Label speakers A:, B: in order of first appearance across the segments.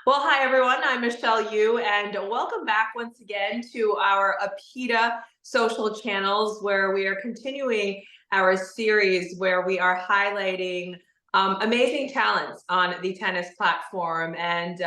A: Well, hi everyone. I'm Michelle Yu, and welcome back once again to our APITA social channels, where we are continuing our series where we are highlighting amazing talents on the tennis platform. And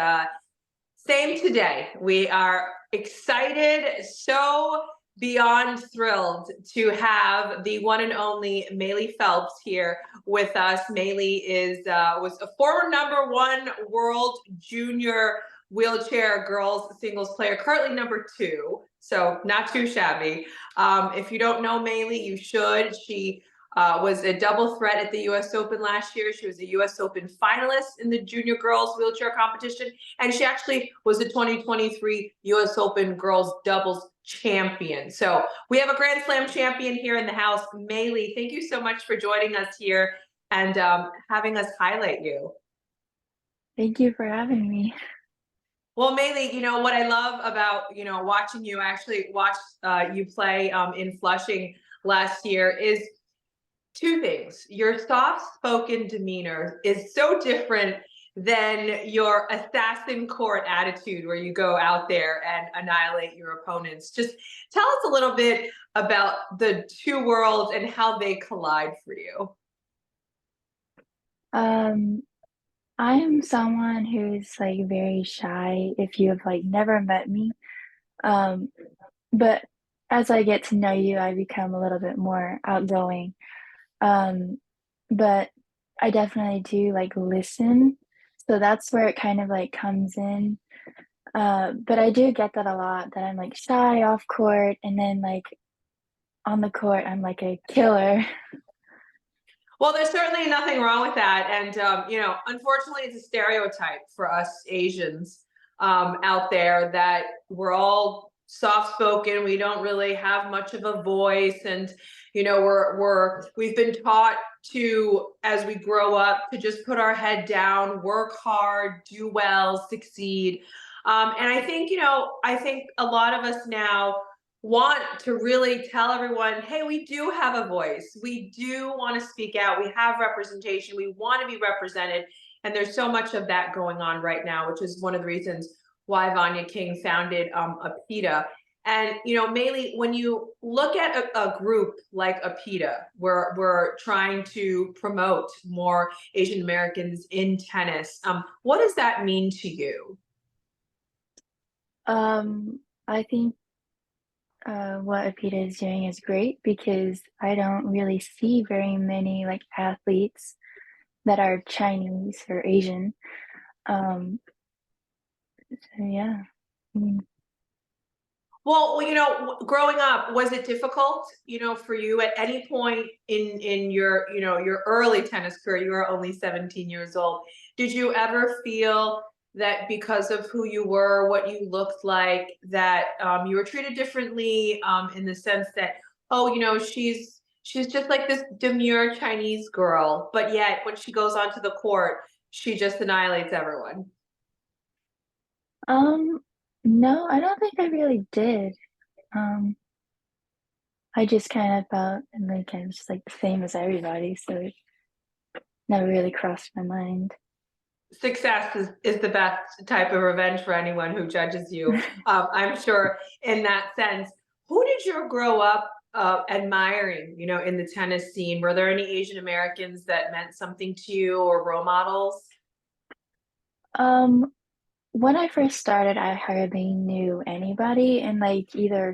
A: same today. We are excited, so beyond thrilled to have the one and only Maylee Phelps here with us. Maylee was a former #1 world junior wheelchair girls singles player, currently #2, so not too shabby. If you don't know Maylee, you should. She was a double threat at the US Open last year. She was a US Open finalist in the junior girls wheelchair competition, and she actually was the 2023 US Open girls doubles champion. So we have a Grand Slam champion here in the house. Maylee, thank you so much for joining us here and having us highlight you.
B: Thank you for having me.
A: Well, Maylee, what I love about watching you, I actually watched you play in Flushing last year, is two things. Your soft-spoken demeanor is so different than your assassin court attitude where you go out there and annihilate your opponents. Just tell us a little bit about the two worlds and how they collide for you.
B: Um, I am someone who's like very shy if you have like never met me. Um, but as I get to know you, I become a little bit more outgoing. Um, but I definitely do like listen. So that's where it kind of like comes in. But I do get that a lot that I'm like shy off court and then like on the court, I'm like a killer.
A: Well, there's certainly nothing wrong with that. And, unfortunately, it's a stereotype for us Asians out there that we're all soft spoken. We don't really have much of a voice. And, we've been taught to, as we grow up, to just put our head down, work hard, do well, succeed. And I think a lot of us now want to really tell everyone, hey, we do have a voice. We do want to speak out. We have representation. We want to be represented. And there's so much of that going on right now, which is one of the reasons why Vanya King founded APITA. And, Maylee, when you look at a group like APITA, where we're trying to promote more Asian Americans in tennis, what does that mean to you?
B: I think what APITA is doing is great because I don't really see very many like athletes that are Chinese or Asian. Um, so yeah. Mm.
A: Well, growing up, was it difficult, for you at any point in your early tennis career? You were only 17 years old. Did you ever feel that because of who you were, what you looked like, that you were treated differently in the sense that, oh, she's just like this demure Chinese girl, but yet when she goes onto the court, she just annihilates everyone?
B: Um, no, I don't think I really did. Um, I just kind of felt like I was like the same as everybody, so it never really crossed my mind.
A: Success is the best type of revenge for anyone who judges you. I'm sure in that sense. Who did you grow up admiring, in the tennis scene? Were there any Asian Americans that meant something to you or role models?
B: Um, when I first started, I hardly knew anybody in like either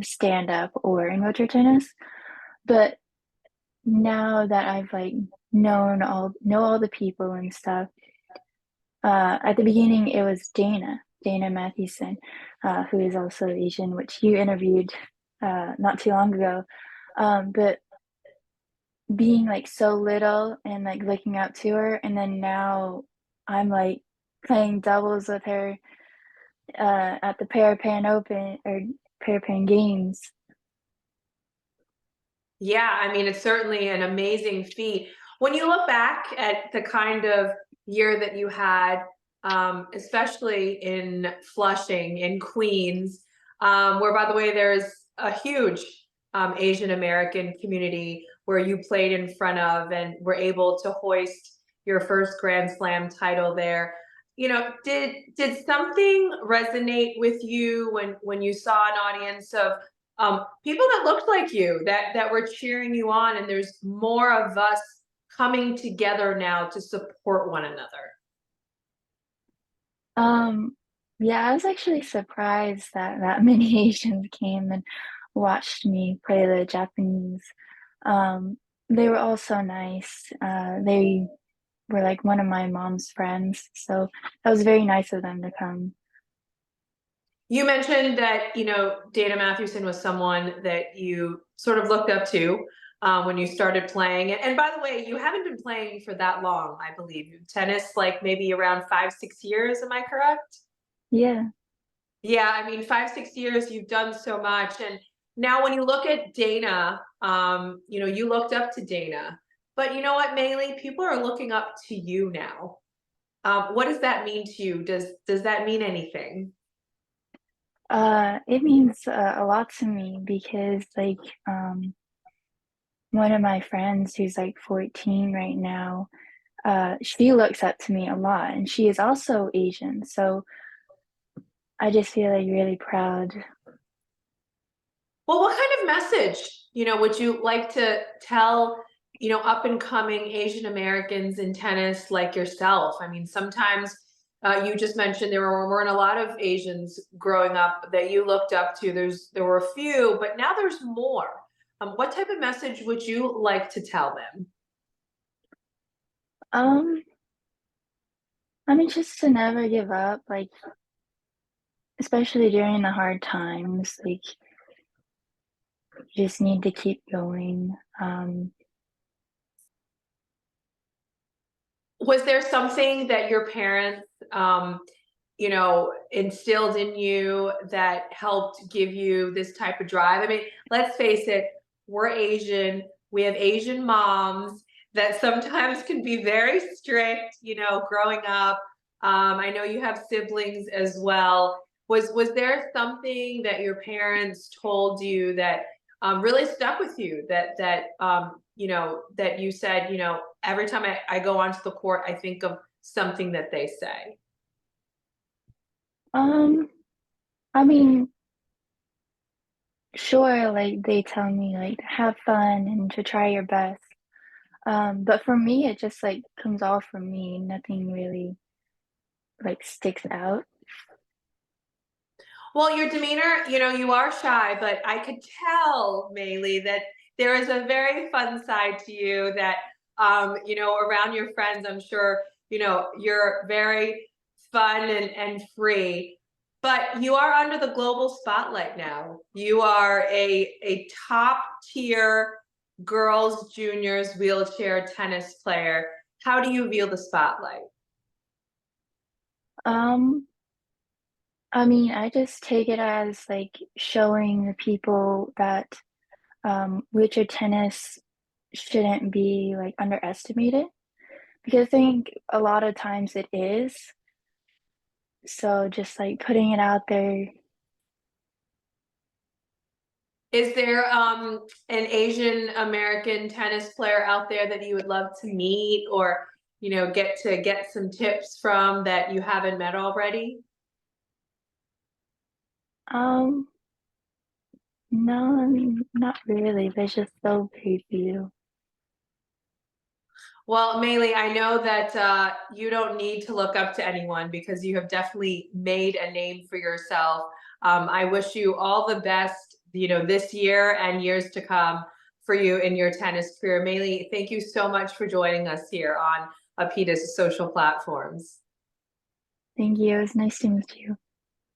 B: stand up or in wheelchair tennis. But now that I've like know all the people and stuff, at the beginning it was Dana Mathewson, who is also Asian, which you interviewed not too long ago. But being like so little and like looking up to her, and then now I'm like playing doubles with her at the Parapan Open or Parapan Games.
A: Yeah, I mean, it's certainly an amazing feat. When you look back at the kind of year that you had, especially in Flushing, in Queens, where, by the way, there's a huge Asian American community where you played in front of and were able to hoist your first Grand Slam title there. did something resonate with you when you saw an audience of people that looked like you that were cheering you on, and there's more of us coming together now to support one another?
B: Um, yeah, I was actually surprised that that many Asians came and watched me play the Japanese. Um, they were all so nice. They were like one of my mom's friends, so that was very nice of them to come.
A: You mentioned that, Dana Mathewson was someone that you sort of looked up to when you started playing. And by the way, you haven't been playing for that long, I believe. Tennis, like maybe around 5, 6 years, am I correct?
B: Yeah.
A: Yeah, I mean, 5, 6 years, you've done so much. And now when you look at Dana, you looked up to Dana. But you know what, Maylee? People are looking up to you now. What does that mean to you? Does that mean anything?
B: It means a lot to me because um, one of my friends who's like 14 right now, she looks up to me a lot, and she is also Asian. So I just feel like really proud.
A: Well, what kind of message, would you like to tell, up and coming Asian Americans in tennis like yourself? I mean, sometimes you just mentioned weren't a lot of Asians growing up that you looked up to. There were a few, but now there's more. What type of message would you like to tell them?
B: Um, I mean, just to never give up, like especially during the hard times, like you just need to keep going.
A: Was there something that your parents, instilled in you that helped give you this type of drive? I mean, let's face it, we're Asian. We have Asian moms that sometimes can be very strict, growing up. I know you have siblings as well. Was there something that your parents told you that really stuck with you, that you said, every time I go onto the court, I think of something that they say?
B: Um, I mean, sure, like they tell me like have fun and to try your best. But for me, it just like comes all from me. Nothing really like sticks out.
A: Well, your demeanor, you are shy, but I could tell, Maylee, that there is a very fun side to you that, around your friends, I'm sure, you're very fun and free. But you are under the global spotlight now. You are a top tier girls, juniors, wheelchair tennis player. How do you view the spotlight?
B: Um, I mean, I just take it as like showing the people that wheelchair tennis shouldn't be like underestimated because I think a lot of times it is. So just like putting it out there.
A: Is there an Asian American tennis player out there that you would love to meet, or get some tips from that you haven't met already?
B: Um, no, I mean, not really. There's just so few.
A: Well, Maylee, I know that you don't need to look up to anyone because you have definitely made a name for yourself. I wish you all the best, this year and years to come for you in your tennis career. Maylee, thank you so much for joining us here on APITA's social platforms.
B: Thank you. It was nice to meet you.